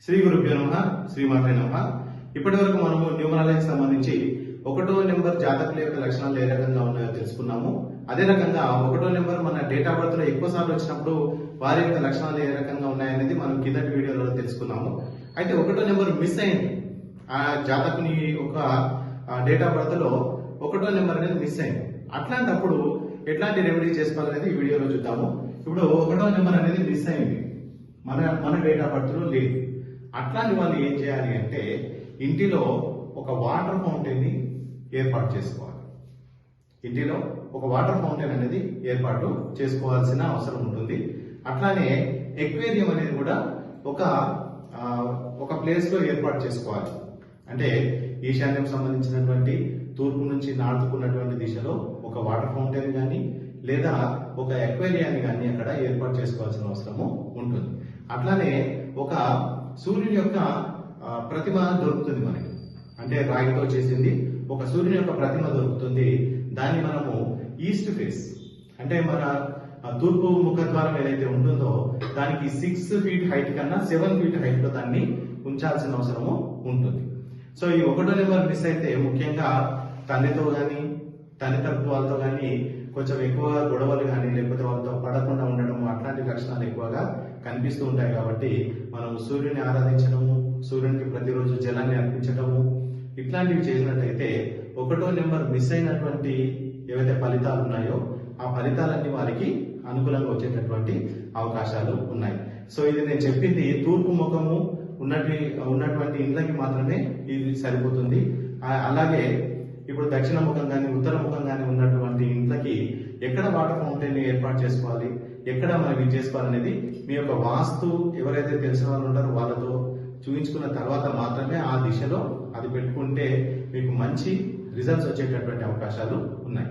శ్రీ గురుభ్యో నమః, శ్రీమాత్రే నమః. ఇప్పటి వరకు మనము న్యూమరాలజీకి సంబంధించి 1వ నెంబర్ జాతకుల యొక్క లక్షణాలు ఏ రకంగా ఉన్నాయో తెలుసుకున్నాము. అదే రకంగా 1వ నెంబర్ మన డేట్ ఆఫ్ బర్త్ లో ఎక్కువ సార్లు వచ్చినప్పుడు వారి యొక్క లక్షణాలు ఏ రకంగా ఉన్నాయనేది మనం కిందటి వీడియోలో తెలుసుకున్నాము. అయితే 1వ నెంబర్ మిస్ అయింది. ఆ జాతకుని ఒక డేట్ ఆఫ్ బర్త్ లో 1వ నెంబర్ అనేది మిస్ అయింది. అట్లాంటప్పుడు ఎట్లాంటి రెమెడీ చేసుకోవాలనేది ఈ వీడియోలో చూద్దాము. ఇప్పుడు 1వ నెంబర్ అనేది మిస్ అయింది, మన డేట్ ఆఫ్ బర్త్ లో లేదు. అట్లాంటి వాళ్ళు ఏం చేయాలి అంటే ఇంటిలో ఒక వాటర్ ఫౌంటైన్ ని ఏర్పాటు చేసుకోవాలి. ఇంటిలో ఒక వాటర్ ఫౌంటైన్ అనేది ఏర్పాటు చేసుకోవాల్సిన అవసరం ఉంటుంది. అట్లానే ఎక్వేరియం అనేది కూడా ఒక ప్లేస్ లో ఏర్పాటు చేసుకోవాలి. అంటే ఈశాన్యం సంబంధించినటువంటి తూర్పు నుంచి నార్తుకున్నటువంటి దిశలో ఒక వాటర్ ఫౌంటైన్ కానీ లేదా ఒక ఎక్వేరియాన్ని కానీ అక్కడ ఏర్పాటు చేసుకోవాల్సిన అవసరము ఉంటుంది. అట్లానే ఒక సూర్యుని యొక్క ప్రతిమ దొరుకుతుంది మనకి, అంటే రాయితో చేసింది ఒక సూర్యుని యొక్క ప్రతిమ దొరుకుతుంది. దాన్ని మనము ఈస్ట్ ఫేస్, అంటే మన తూర్పు ముఖద్వారం ఏదైతే ఉంటుందో దానికి 6 ఫీట్ హైట్ కన్నా 7 ఫీట్ హైట్ లో దాన్ని ఉంచాల్సిన అవసరము ఉంటుంది. సో ఈ 1వ నెంబర్ మిస్ అయితే ముఖ్యంగా తండ్రితో కానీ తండ్రి తరపు వాళ్ళతో కానీ కొంచెం ఎక్కువగా గొడవలు కానీ లేకపోతే వాళ్ళతో పడకుండా ఉండడం అట్లాంటి లక్షణాలు ఎక్కువగా కనిపిస్తూ ఉంటాయి. కాబట్టి మనం సూర్యుని ఆరాధించడము, సూర్యునికి ప్రతిరోజు జలాన్ని అర్పించడము ఇట్లాంటివి చేసినట్టయితే 1వ నెంబర్ మిస్ అయినటువంటి ఏవైతే ఫలితాలు ఉన్నాయో ఆ ఫలితాలన్నీ వారికి అనుకూలంగా వచ్చేటటువంటి అవకాశాలు ఉన్నాయి. సో ఇది నేను చెప్పింది తూర్పు ముఖము ఉన్నటువంటి ఇండ్లకి మాత్రమే ఇది సరిపోతుంది. అలాగే ఇప్పుడు దక్షిణ ముఖం కానీ ఉత్తర ముఖం కానీ ఉన్నటువంటి ఇంట్లకి ఎక్కడ వాటర్ ఫౌంటైన్ ఏర్పాటు చేసుకోవాలి, ఎక్కడ మనం ఇది చేసుకోవాలనేది మీ యొక్క వాస్తు ఎవరైతే తెలిసిన వాళ్ళు ఉంటారో వాళ్ళతో చూపించుకున్న తర్వాత మాత్రమే ఆ దిశలో అది పెట్టుకుంటే మీకు మంచి రిజల్ట్స్ వచ్చేటటువంటి అవకాశాలు ఉన్నాయి.